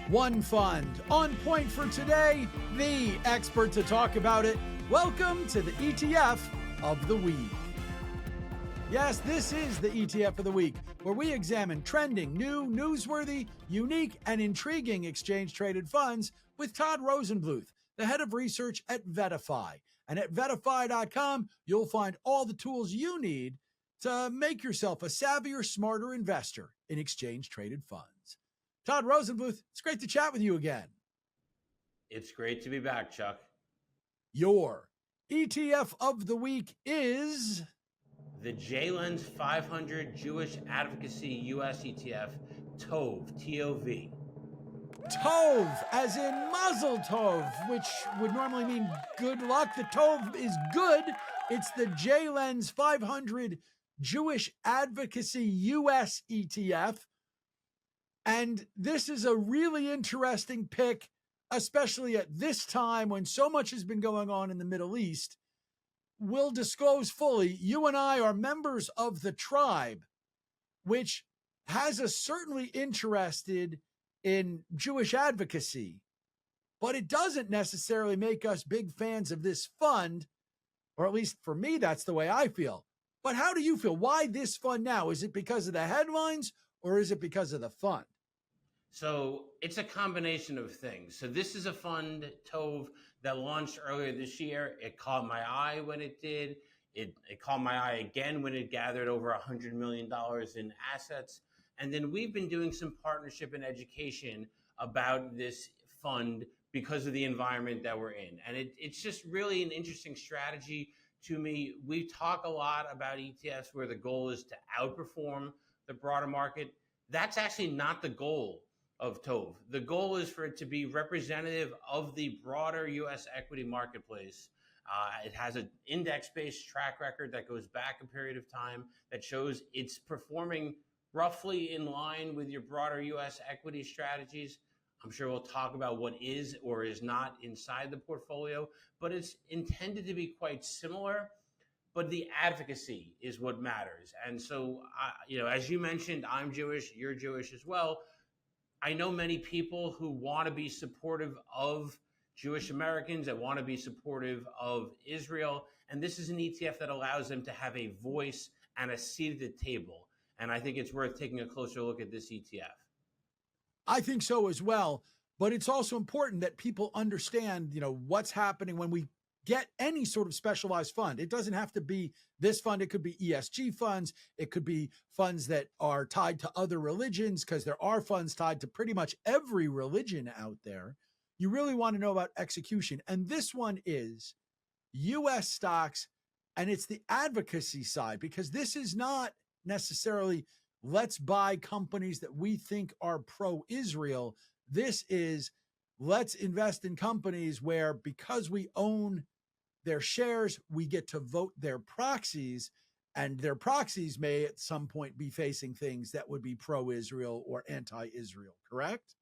One fund on point for today, the expert to talk about it. Welcome to the ETF of the week. Yes, this is the ETF of the week, where we examine trending, new, newsworthy, unique, and intriguing exchange-traded funds with Todd Rosenbluth, the head of research at VettaFi. And at VettaFi.com, you'll find all the tools you need to make yourself a savvier, smarter investor in exchange-traded funds. Todd Rosenbluth, it's great to chat with you again. It's great to be back, Chuck. Your ETF of the week is the JLens 500 Jewish Advocacy U.S. ETF, TOV, T-O-V. TOV, as in Mazel Tov, which would normally mean good luck. The TOV is good. It's the JLens 500 Jewish Advocacy U.S. ETF. And this is a really interesting pick, especially at this time when so much has been going on in the Middle East. We'll disclose fully, you and I are members of the tribe, which has us certainly interested in Jewish advocacy, but it doesn't necessarily make us big fans of this fund, or at least for me, that's the way I feel. But how do you feel? Why this fund now? Is it because of the headlines or is it because of the fund? So it's a combination of things. So this is a fund, TOV, that launched earlier this year. It caught my eye when it did. It caught my eye again when it gathered over $100 million in assets. And then we've been doing some partnership and education about this fund because of the environment that we're in. And it's just really an interesting strategy to me. We talk a lot about ETFs where the goal is to outperform the broader market. That's actually not the goal of TOV. The goal is for it to be representative of the broader U.S. equity marketplace. It has an index-based track record that goes back a period of time that shows it's performing roughly in line with your broader U.S. equity strategies. I'm sure we'll talk about what is or is not inside the portfolio, but it's intended to be quite similar. But the advocacy is what matters. And so, as you mentioned, I'm Jewish, you're Jewish as well. I know many people who want to be supportive of Jewish Americans, that want to be supportive of Israel. And this is an ETF that allows them to have a voice and a seat at the table. And I think it's worth taking a closer look at this ETF. I think so as well. But it's also important that people understand, what's happening when we get any sort of specialized fund. It doesn't have to be this fund. It could be ESG funds. It could be funds that are tied to other religions, because there are funds tied to pretty much every religion out there. You really want to know about execution. And this one is U.S. stocks, and it's the advocacy side, because this is not necessarily let's buy companies that we think are pro-Israel. This is let's invest in companies where, because we own their shares, we get to vote their proxies, and their proxies may at some point be facing things that would be pro-Israel or anti-Israel, correct?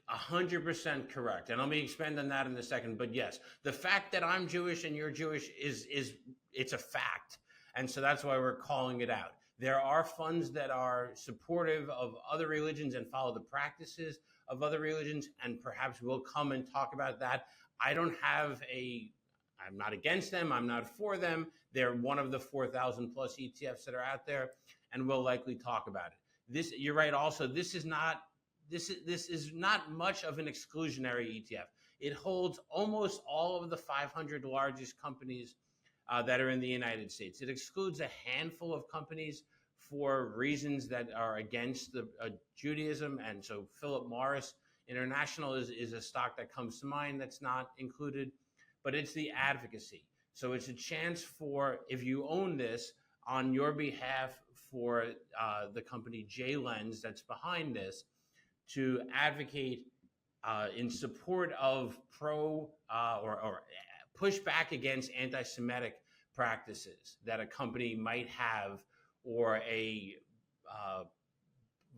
100% correct. And let me expand on that in a second. But yes, the fact that I'm Jewish and you're Jewish it's a fact. And so that's why we're calling it out. There are funds that are supportive of other religions and follow the practices of other religions, and perhaps we'll come and talk about that. I'm not against them. I'm not for them. They're one of the 4,000 plus ETFs that are out there, and we'll likely talk about it. You're right. Also, this is not much of an exclusionary ETF. It holds almost all of the 500 largest companies that are in the United States. It excludes a handful of companies for reasons that are against Judaism. And so Philip Morris International is a stock that comes to mind that's not included, but it's the advocacy. So it's a chance for, if you own this, on your behalf for the company JLens that's behind this, to advocate in support of or push back against anti-Semitic practices that a company might have, or a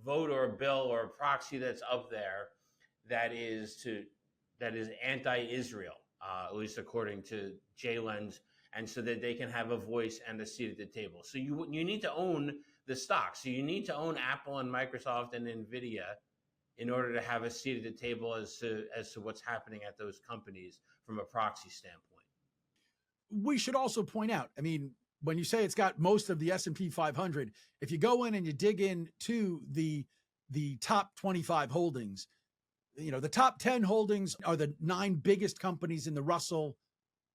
vote or a bill or a proxy that's up there that is anti-Israel, at least according to JLens, and so that they can have a voice and a seat at the table. So you need to own the stock. So you need to own Apple and Microsoft and NVIDIA in order to have a seat at the table as to what's happening at those companies from a proxy standpoint. We should also point out, I mean, when you say it's got most of the S&P 500, if you go in and you dig into the top 25 holdings, the top 10 holdings are the 9 biggest companies in the Russell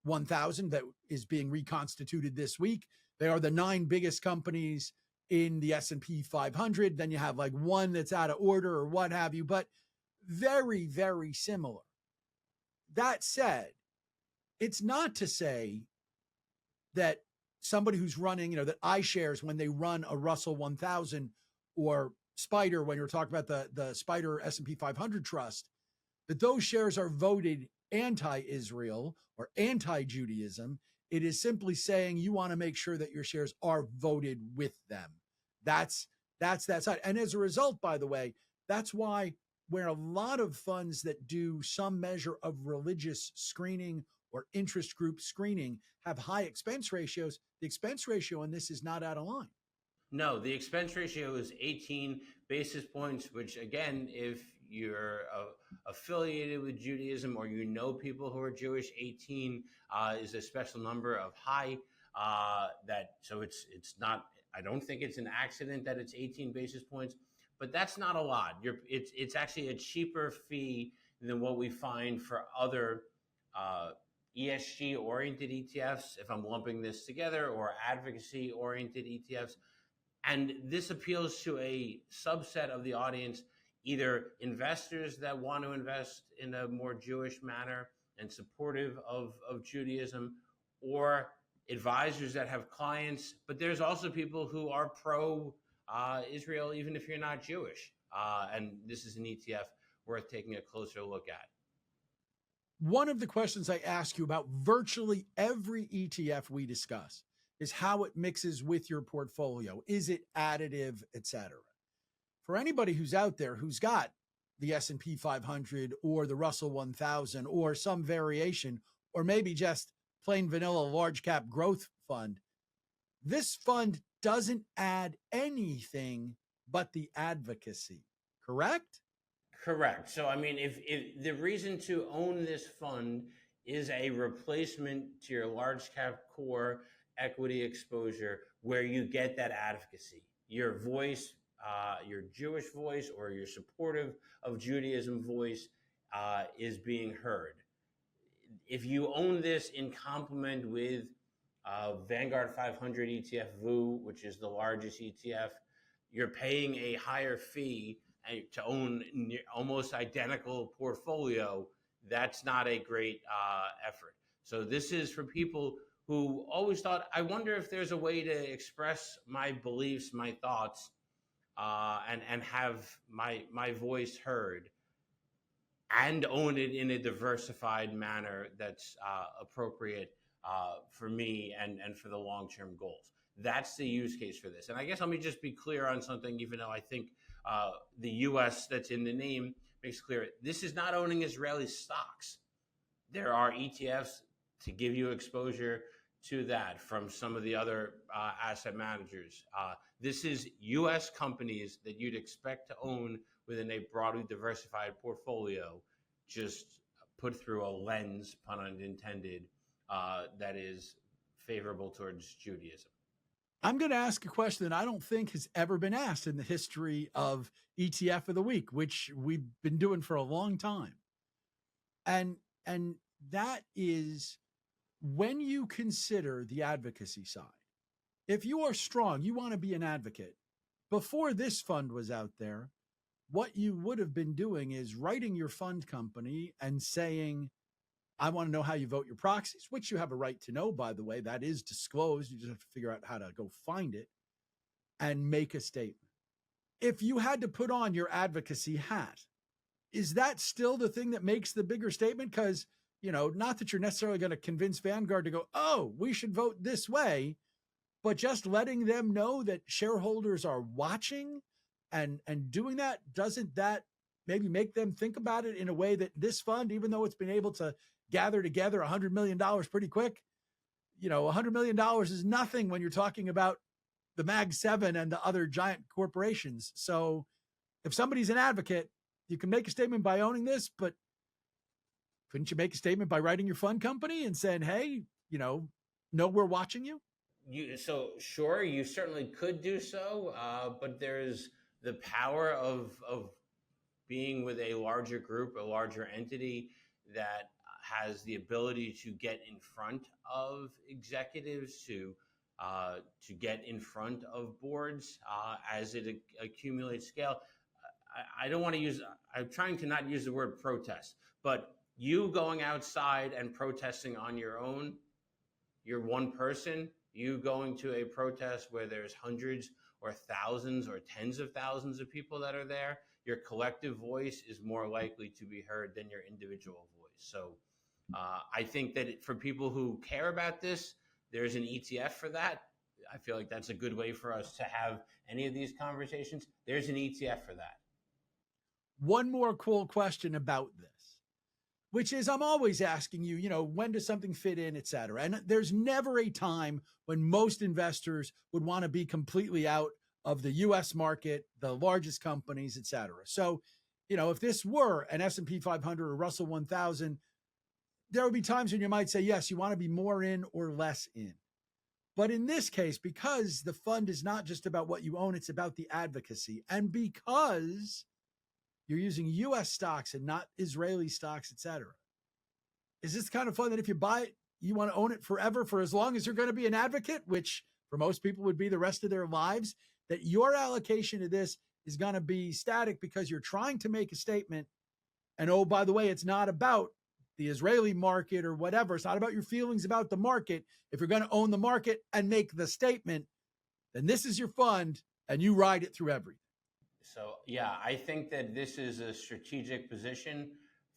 1000 that is being reconstituted this week. They are the 9 biggest companies in the S&P 500. Then you have like one that's out of order or what have you, but very, very similar. That said, it's not to say that somebody who's running, that iShares, when they run a Russell 1000 or Spider, when you're talking about the Spider S&P 500 trust, that those shares are voted anti-Israel or anti-Judaism. It is simply saying you want to make sure that your shares are voted with them. That's that side. And as a result, by the way, that's why where a lot of funds that do some measure of religious screening or interest group screening have high expense ratios, the expense ratio on this is not out of line. No, the expense ratio is 18 basis points, which again, if you're affiliated with Judaism or people who are Jewish, 18 is a special number of high. So it's not. I don't think it's an accident that it's 18 basis points, but that's not a lot. It's actually a cheaper fee than what we find for other ESG-oriented ETFs, if I'm lumping this together, or advocacy-oriented ETFs. And this appeals to a subset of the audience, either investors that want to invest in a more Jewish manner and supportive of Judaism, or advisors that have clients. But there's also people who are pro-Israel, even if you're not Jewish. And this is an ETF worth taking a closer look at. One of the questions I ask you about virtually every ETF we discuss is how it mixes with your portfolio. Is it additive, et cetera? For anybody who's out there who's got the S&P 500 or the Russell 1000 or some variation, or maybe just plain vanilla large cap growth fund, this fund doesn't add anything but the advocacy, correct? Correct. So, I mean, if the reason to own this fund is a replacement to your large cap core equity exposure, where you get that advocacy, your voice, your Jewish voice, or your supportive of Judaism voice is being heard. If you own this in complement with Vanguard 500 ETF VU, which is the largest ETF, you're paying a higher fee to own almost identical portfolio. That's not a great effort. So this is for people who always thought, I wonder if there's a way to express my beliefs, my thoughts, and have my voice heard, and own it in a diversified manner that's appropriate for me and for the long-term goals. That's the use case for this. And I guess let me just be clear on something, even though I think the U.S. that's in the name makes clear. This is not owning Israeli stocks. There are ETFs to give you exposure to that from some of the other asset managers. This is U.S. companies that you'd expect to own within a broadly diversified portfolio, just put through a lens, pun unintended, that is favorable towards Judaism. I'm going to ask a question that I don't think has ever been asked in the history of ETF of the Week, which we've been doing for a long time. And that is, when you consider the advocacy side, if you are strong, you want to be an advocate. Before this fund was out there, what you would have been doing is writing your fund company and saying, I want to know how you vote your proxies, which you have a right to know, by the way. That is disclosed. You just have to figure out how to go find it and make a statement. If you had to put on your advocacy hat, is that still the thing that makes the bigger statement? Because, not that you're necessarily going to convince Vanguard to go, oh, we should vote this way, but just letting them know that shareholders are watching and doing that, doesn't that maybe make them think about it in a way that this fund, even though it's been able to gather together $100 million pretty quick, $100 million is nothing when you're talking about the Mag 7 and the other giant corporations. So if somebody's an advocate, you can make a statement by owning this, but couldn't you make a statement by writing your fund company and saying, hey, know we're watching you? So sure, you certainly could do so, but there's the power of being with a larger group, a larger entity that has the ability to get in front of executives, to get in front of boards as it accumulates scale. I don't want to use, I'm trying to not use the word protest, but you going outside and protesting on your own, you're one person. You going to a protest where there's hundreds or thousands or tens of thousands of people that are there, your collective voice is more likely to be heard than your individual voice. So I think that for people who care about this, there's an ETF for that. I feel like that's a good way for us to have any of these conversations. There's an ETF for that. One more cool question about this, which is I'm always asking you, when does something fit in, et cetera. And there's never a time when most investors would want to be completely out of the U.S. market, the largest companies, et cetera. So, if this were an S&P 500 or Russell 1000, there would be times when you might say, yes, you want to be more in or less in. But in this case, because the fund is not just about what you own, it's about the advocacy. And because you're using U.S. stocks and not Israeli stocks, et cetera, is this kind of fun that if you buy it, you want to own it forever for as long as you're going to be an advocate, which for most people would be the rest of their lives, that your allocation to this is going to be static because you're trying to make a statement. And oh, by the way, it's not about the Israeli market or whatever. It's not about your feelings about the market. If you're going to own the market and make the statement, then this is your fund and you ride it through everything. So, yeah, I think that this is a strategic position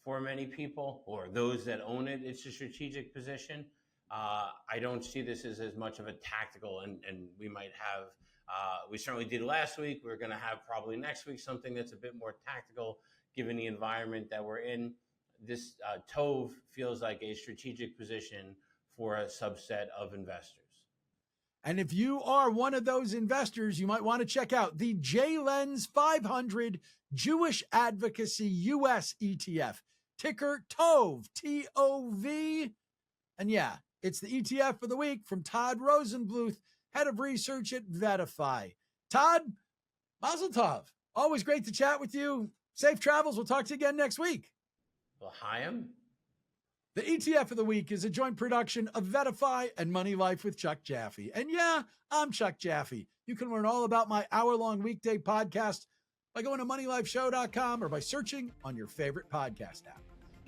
for many people, or those that own it. It's a strategic position. I don't see this as much of a tactical, and we might have, we certainly did last week. We're going to have probably next week something that's a bit more tactical given the environment that we're in. This TOV feels like a strategic position for a subset of investors. And if you are one of those investors, you might want to check out the JLens 500 Jewish Advocacy U.S. ETF, ticker TOV, T-O-V. And yeah, it's the ETF for the week from Todd Rosenbluth, head of research at VettaFi. Todd, Mazel Tov. Always great to chat with you. Safe travels. We'll talk to you again next week. L'chaim. The ETF of the week is a joint production of VettaFi and Moneylife with Chuck Jaffe. And yeah, I'm Chuck Jaffe. You can learn all about my hour-long weekday podcast by going to MoneyLifeShow.com or by searching on your favorite podcast app.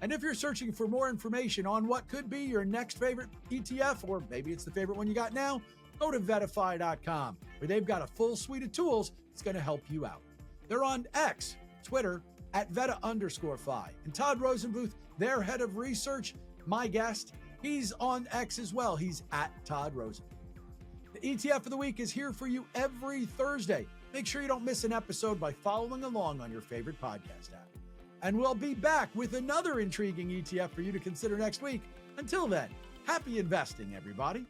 And if you're searching for more information on what could be your next favorite ETF, or maybe it's the favorite one you got now, go to VettaFi.com, where they've got a full suite of tools that's going to help you out. They're on X, Twitter, at Vetta_Fi. And Todd Rosenbluth, their head of research, my guest, he's on X as well. He's at Todd Rosenbluth. The ETF of the week is here for you every Thursday. Make sure you don't miss an episode by following along on your favorite podcast app. And we'll be back with another intriguing ETF for you to consider next week. Until then, happy investing, everybody.